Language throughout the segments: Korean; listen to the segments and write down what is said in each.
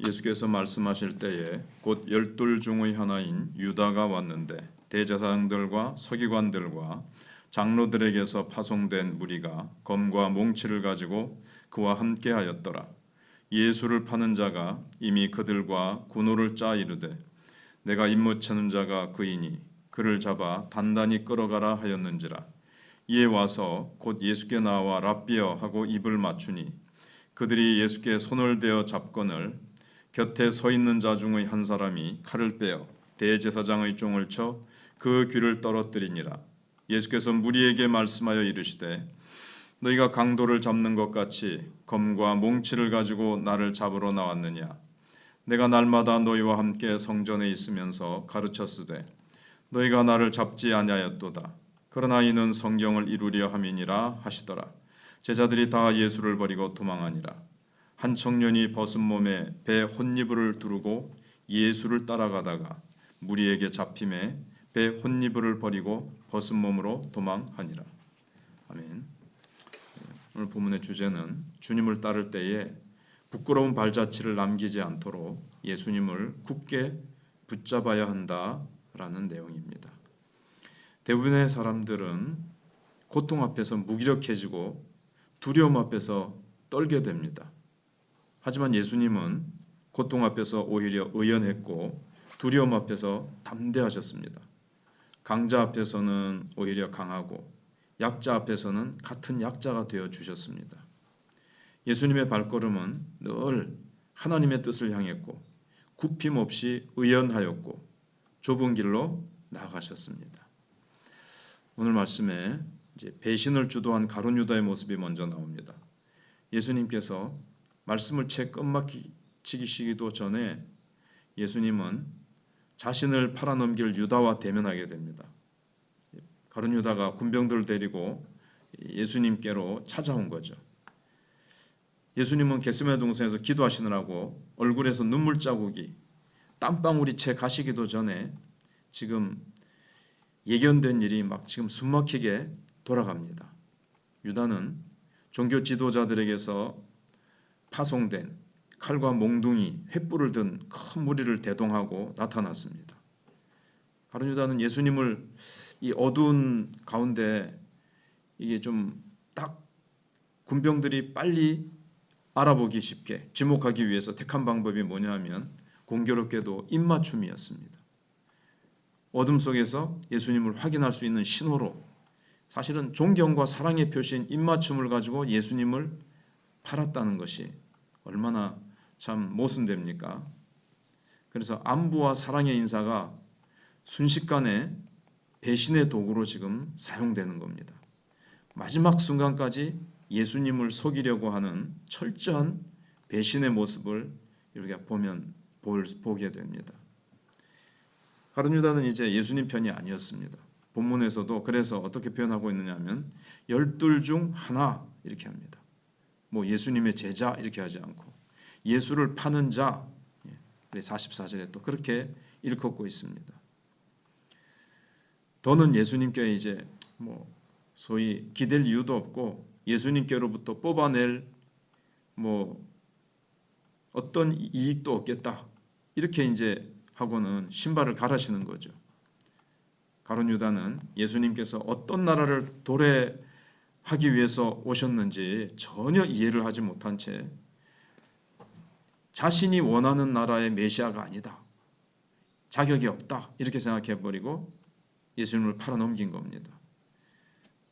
예수께서 말씀하실 때에 곧 열둘 중의 하나인 유다가 왔는데 대제사장들과 서기관들과 장로들에게서 파송된 무리가 검과 몽치를 가지고 그와 함께하였더라. 예수를 파는 자가 이미 그들과 군호를 짜 이르되 내가 임무치는 자가 그이니 그를 잡아 단단히 끌어가라 하였는지라. 이에 와서 곧 예수께 나와 랍비여 하고 입을 맞추니 그들이 예수께 손을 대어 잡거늘 곁에 서 있는 자 중의 한 사람이 칼을 빼어 대제사장의 종을 쳐 그 귀를 떨어뜨리니라. 예수께서 무리에게 말씀하여 이르시되 너희가 강도를 잡는 것 같이 검과 몽치를 가지고 나를 잡으러 나왔느냐. 내가 날마다 너희와 함께 성전에 있으면서 가르쳤으되 너희가 나를 잡지 아니하였도다. 그러나 이는 성경을 이루려 함이니라 하시더라. 제자들이 다 예수를 버리고 도망하니라. 한 청년이 벗은 몸에 배 혼니부를 두르고 예수를 따라가다가 무리에게 잡힘에 배 혼니부를 버리고 벗은 몸으로 도망하니라. 아멘. 오늘 본문의 주제는 주님을 따를 때에 부끄러운 발자취를 남기지 않도록 예수님을 굳게 붙잡아야 한다라는 내용입니다. 대부분의 사람들은 고통 앞에서 무기력해지고 두려움 앞에서 떨게 됩니다. 하지만 예수님은 고통 앞에서 오히려 의연했고 두려움 앞에서 담대하셨습니다. 강자 앞에서는 오히려 강하고 약자 앞에서는 같은 약자가 되어 주셨습니다. 예수님의 발걸음은 늘 하나님의 뜻을 향했고 굽힘 없이 의연하였고 좁은 길로 나아가셨습니다. 오늘 말씀에 이제 배신을 주도한 가룟 유다의 모습이 먼저 나옵니다. 예수님께서 말씀을 채 끝마치기도 전에 예수님은 자신을 팔아넘길 유다와 대면하게 됩니다. 가룟 유다가 군병들을 데리고 예수님께로 찾아온 거죠. 예수님은 겟세마네 동산에서 기도하시느라고 얼굴에서 눈물 자국이 땀방울이 채 가시기도 전에 지금 예견된 일이 막 지금 숨막히게 돌아갑니다. 유다는 종교 지도자들에게서 파송된 칼과 몽둥이, 횃불을 든 큰 무리를 대동하고 나타났습니다. 가룟 유다는 예수님을 이 어두운 가운데 이게 좀 딱 군병들이 빨리 알아보기 쉽게 지목하기 위해서 택한 방법이 뭐냐 하면 공교롭게도 입맞춤이었습니다. 어둠 속에서 예수님을 확인할 수 있는 신호로 사실은 존경과 사랑의 표시인 입맞춤을 가지고 예수님을 팔았다는 것이 얼마나 참 모순됩니까? 그래서 안부와 사랑의 인사가 순식간에 배신의 도구로 지금 사용되는 겁니다. 마지막 순간까지 예수님을 속이려고 하는 철저한 배신의 모습을 우리가 보게 됩니다. 가룟 유다는 이제 예수님 편이 아니었습니다. 본문에서도 그래서 어떻게 표현하고 있느냐 하면 열둘 중 하나 이렇게 합니다. 뭐 예수님의 제자 이렇게 하지 않고 예수를 파는 자 44절에 또 그렇게 일컫고 있습니다. 더는 예수님께 이제 뭐 소위 기댈 이유도 없고 예수님께로부터 뽑아낼 뭐 어떤 이익도 없겠다 이렇게 이제 하고는 신발을 갈아시는 거죠. 가룟 유다는 예수님께서 어떤 나라를 도래하기 위해서 오셨는지 전혀 이해를 하지 못한 채 자신이 원하는 나라의 메시아가 아니다. 자격이 없다. 이렇게 생각해버리고 예수님을 팔아넘긴 겁니다.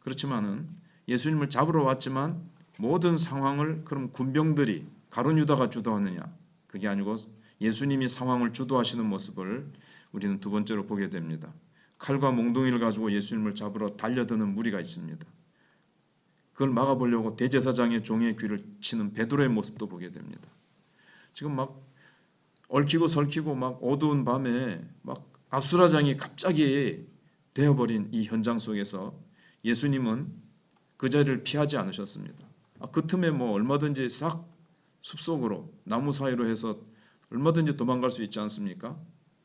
그렇지만은 예수님을 잡으러 왔지만 모든 상황을 그럼 군병들이 가룟 유다가 주도하느냐? 그게 아니고 예수님이 상황을 주도하시는 모습을 우리는 두 번째로 보게 됩니다. 칼과 몽둥이를 가지고 예수님을 잡으러 달려드는 무리가 있습니다. 그걸 막아보려고 대제사장의 종의 귀를 치는 베드로의 모습도 보게 됩니다. 지금 막 얽히고 설키고 막 어두운 밤에 막 아수라장이 갑자기 되어버린 이 현장 속에서 예수님은 그 자리를 피하지 않으셨습니다. 그 틈에 뭐 얼마든지 싹 숲속으로 나무 사이로 해서 얼마든지 도망갈 수 있지 않습니까?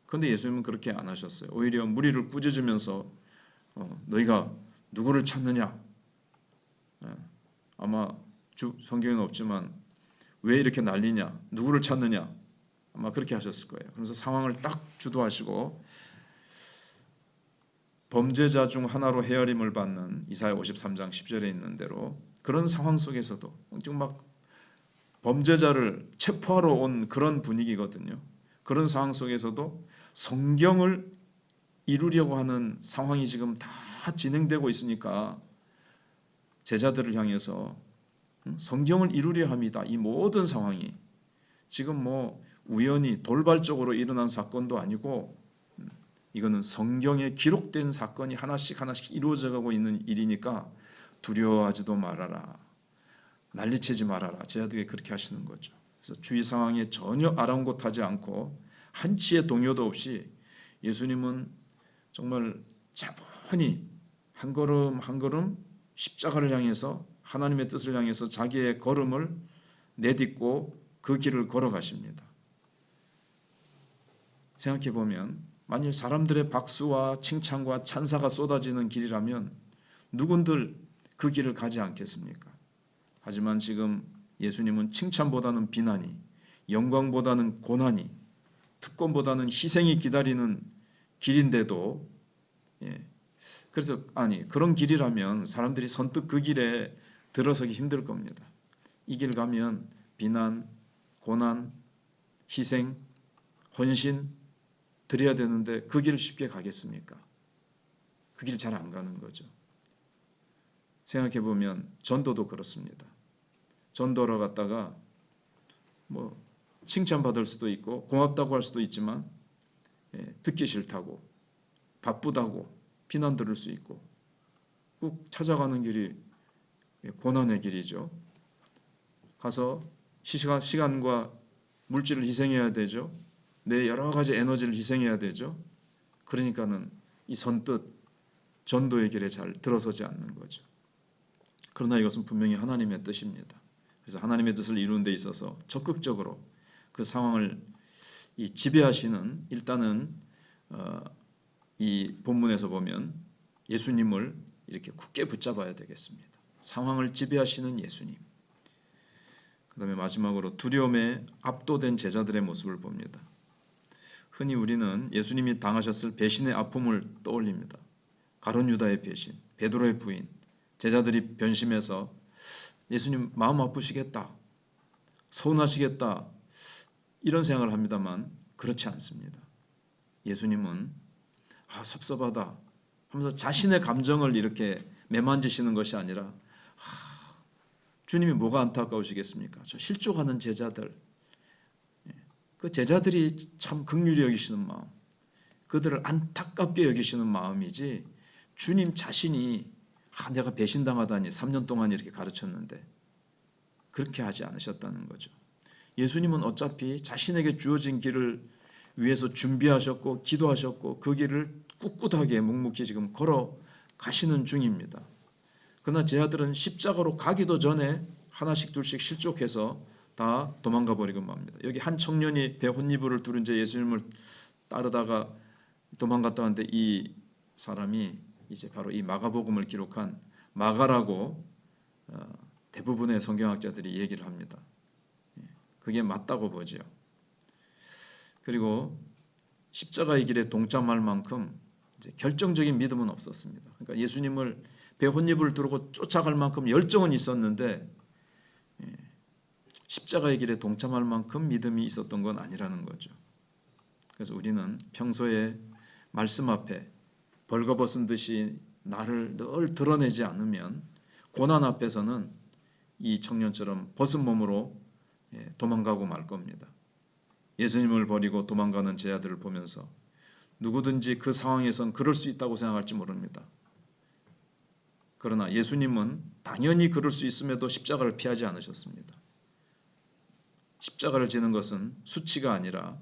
그런데 예수님은 그렇게 안 하셨어요. 오히려 무리를 꾸짖으면서 너희가 누구를 찾느냐? 아마 성경에는 없지만 왜 이렇게 난리냐? 누구를 찾느냐? 아마 그렇게 하셨을 거예요. 그래서 상황을 딱 주도하시고 범죄자 중 하나로 헤아림을 받는 이사야 53장 10절에 있는 대로 그런 상황 속에서도 지금 막 범죄자를 체포하러 온 그런 분위기거든요. 그런 상황 속에서도 성경을 이루려고 하는 상황이 지금 다 진행되고 있으니까 제자들을 향해서 성경을 이루려 합니다. 이 모든 상황이 지금 뭐 우연히 돌발적으로 일어난 사건도 아니고 이거는 성경에 기록된 사건이 하나씩 이루어져 가고 있는 일이니까 두려워하지도 말아라. 난리치지 말아라. 제자들에게 그렇게 하시는 거죠. 그래서 주위 상황에 전혀 아랑곳하지 않고 한치의 동요도 없이 예수님은 정말 차분히 한 걸음 한 걸음 십자가를 향해서 하나님의 뜻을 향해서 자기의 걸음을 내딛고 그 길을 걸어가십니다. 생각해 보면 만일 사람들의 박수와 칭찬과 찬사가 쏟아지는 길이라면 누군들 그 길을 가지 않겠습니까? 하지만 지금 예수님은 칭찬보다는 비난이, 영광보다는 고난이, 특권보다는 희생이 기다리는 길인데도 그래서 그런 길이라면 사람들이 선뜻 그 길에 들어서기 힘들 겁니다. 이 길 가면 비난, 고난, 희생, 헌신 드려야 되는데 그 길을 쉽게 가겠습니까? 그 길 잘 안 가는 거죠. 생각해 보면 전도도 그렇습니다. 전도로 갔다가 뭐 칭찬받을 수도 있고 고맙다고 할 수도 있지만 듣기 싫다고 바쁘다고 비난 들을 수 있고 꼭 찾아가는 길이 고난의 길이죠. 가서 시간과 물질을 희생해야 되죠. 내 여러 가지 에너지를 희생해야 되죠. 그러니까는 이 선뜻 전도의 길에 잘 들어서지 않는 거죠. 그러나 이것은 분명히 하나님의 뜻입니다. 그래서 하나님의 뜻을 이루는 데 있어서 적극적으로 그 상황을 지배하시는 일단은 이 본문에서 보면 예수님을 이렇게 굳게 붙잡아야 되겠습니다. 상황을 지배하시는 예수님. 그 다음에 마지막으로 두려움에 압도된 제자들의 모습을 봅니다. 흔히 우리는 예수님이 당하셨을 배신의 아픔을 떠올립니다. 가룟 유다의 배신, 베드로의 부인, 제자들이 변심해서 예수님 마음 아프시겠다, 서운하시겠다 이런 생각을 합니다만 그렇지 않습니다. 예수님은 섭섭하다 하면서 자신의 감정을 이렇게 매만지시는 것이 아니라 주님이 뭐가 안타까우시겠습니까? 저 실족하는 제자들, 그 제자들이 참 긍휼히 여기시는 마음, 그들을 안타깝게 여기시는 마음이지 주님 자신이 내가 배신당하다니 3년 동안 이렇게 가르쳤는데 그렇게 하지 않으셨다는 거죠. 예수님은 어차피 자신에게 주어진 길을 위해서 준비하셨고 기도하셨고 그 길을 꿋꿋하게 묵묵히 지금 걸어가시는 중입니다. 그러나 제 아들은 십자가로 가기도 전에 하나씩 둘씩 실족해서 다 도망가 버리고 맙니다. 여기 한 청년이 배 혼니부를 두른 채 예수님을 따르다가 도망갔다 왔는데 이 사람이 이제 바로 이 마가복음을 기록한 마가라고 대부분의 성경학자들이 얘기를 합니다. 그게 맞다고 보죠. 그리고 십자가의 길에 동참할 만큼 이제 결정적인 믿음은 없었습니다. 그러니까 예수님을 배 혼잎을 두르고 쫓아갈 만큼 열정은 있었는데 십자가의 길에 동참할 만큼 믿음이 있었던 건 아니라는 거죠. 그래서 우리는 평소에 말씀 앞에 벌거벗은 듯이 나를 늘 드러내지 않으면 고난 앞에서는 이 청년처럼 벗은 몸으로 도망가고 말 겁니다. 예수님을 버리고 도망가는 제 아들을 보면서 누구든지 그 상황에선 그럴 수 있다고 생각할지 모릅니다. 그러나 예수님은 당연히 그럴 수 있음에도 십자가를 피하지 않으셨습니다. 십자가를 지는 것은 수치가 아니라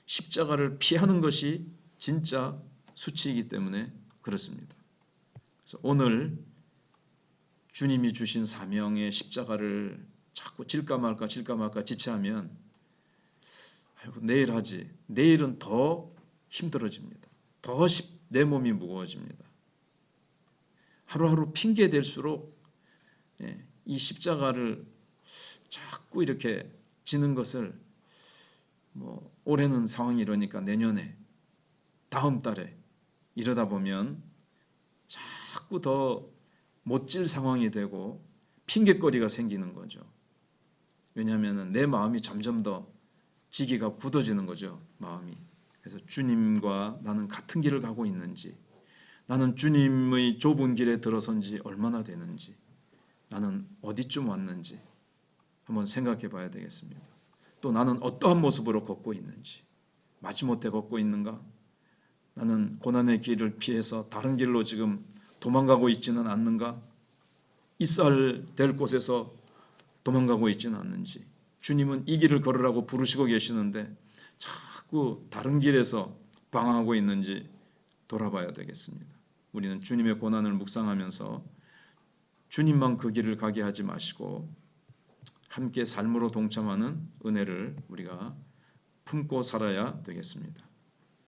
십자가를 피하는 것이 진짜 수치이기 때문에 그렇습니다. 그래서 오늘 주님이 주신 사명의 십자가를 자꾸 질까 말까 지체하면 내일 하지. 내일은 더 힘들어집니다. 더 내 몸이 무거워집니다. 하루하루 핑계 댈수록 이 십자가를 자꾸 이렇게 지는 것을 뭐 올해는 상황이 이러니까 내년에, 다음 달에 이러다 보면 자꾸 더 못질 상황이 되고 핑계거리가 생기는 거죠. 왜냐하면 내 마음이 점점 더 지기가 굳어지는 거죠. 마음이. 그래서 주님과 나는 같은 길을 가고 있는지, 나는 주님의 좁은 길에 들어선 지 얼마나 되는지, 나는 어디쯤 왔는지 한번 생각해 봐야 되겠습니다. 또 나는 어떠한 모습으로 걷고 있는지, 마지못해 걷고 있는가? 나는 고난의 길을 피해서 다른 길로 지금 도망가고 있지는 않는가? 있어야 될 곳에서 도망가고 있지는 않는지, 주님은 이 길을 걸으라고 부르시고 계시는데 자꾸 다른 길에서 방황하고 있는지 돌아봐야 되겠습니다. 우리는 주님의 고난을 묵상하면서 주님만 그 길을 가게 하지 마시고 함께 삶으로 동참하는 은혜를 우리가 품고 살아야 되겠습니다.